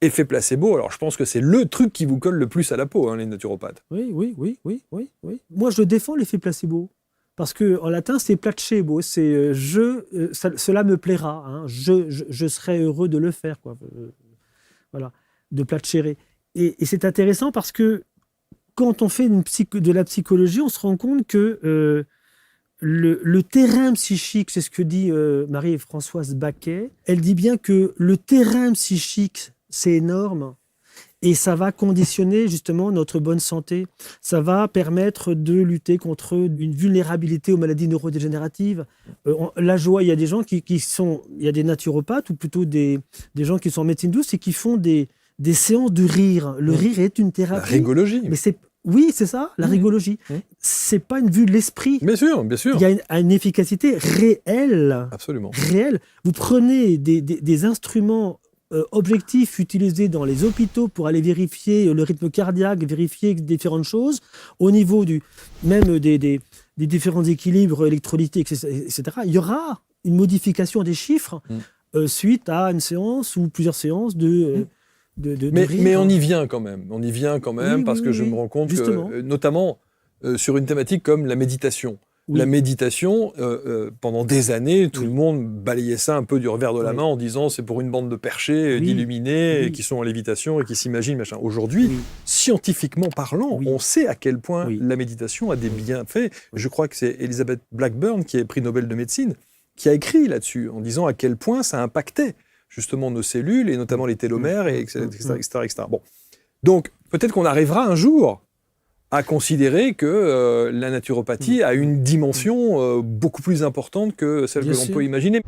effet placebo, alors je pense que c'est le truc qui vous colle le plus à la peau, hein, les naturopathes. Oui. Moi, je défends l'effet placebo. Parce qu'en latin, c'est placebo, c'est cela me plaira, hein, je serai heureux de le faire, quoi. Voilà, de placere. Et c'est intéressant parce que quand on fait de la psychologie, on se rend compte que le terrain psychique, c'est ce que dit Marie-Françoise Baquet, elle dit bien que le terrain psychique, c'est énorme. Et ça va conditionner justement notre bonne santé. Ça va permettre de lutter contre une vulnérabilité aux maladies neurodégénératives. La joie, il y a des gens qui sont... Il y a des naturopathes ou plutôt des gens qui sont en médecine douce et qui font des séances de rire. Le rire est une thérapie. La rigologie. Mais oui, c'est ça, la rigologie. C'est pas une vue de l'esprit. Bien sûr, bien sûr. Il y a une efficacité réelle. Absolument. Réelle. Vous prenez des instruments objectifs utilisés dans les hôpitaux pour aller vérifier le rythme cardiaque, vérifier différentes choses, au niveau même des différents équilibres électrolytiques, etc. Il y aura une modification des chiffres suite à une séance ou plusieurs séances de rire. Mais on y vient quand même. On y vient quand même parce que je me rends compte que, notamment sur une thématique comme la méditation. Oui. La méditation, pendant des années, tout le monde balayait ça un peu du revers de la main en disant c'est pour une bande de perchés, d'illuminés, qui sont en lévitation et qui s'imaginent machin. Aujourd'hui, scientifiquement parlant, on sait à quel point la méditation a des bienfaits. Je crois que c'est Elizabeth Blackburn, qui est prix Nobel de médecine, qui a écrit là-dessus, en disant à quel point ça impactait justement nos cellules, et notamment les télomères, etc. Bon. Donc, peut-être qu'on arrivera un jour à considérer que la naturopathie a une dimension beaucoup plus importante que celle que l'on peut imaginer.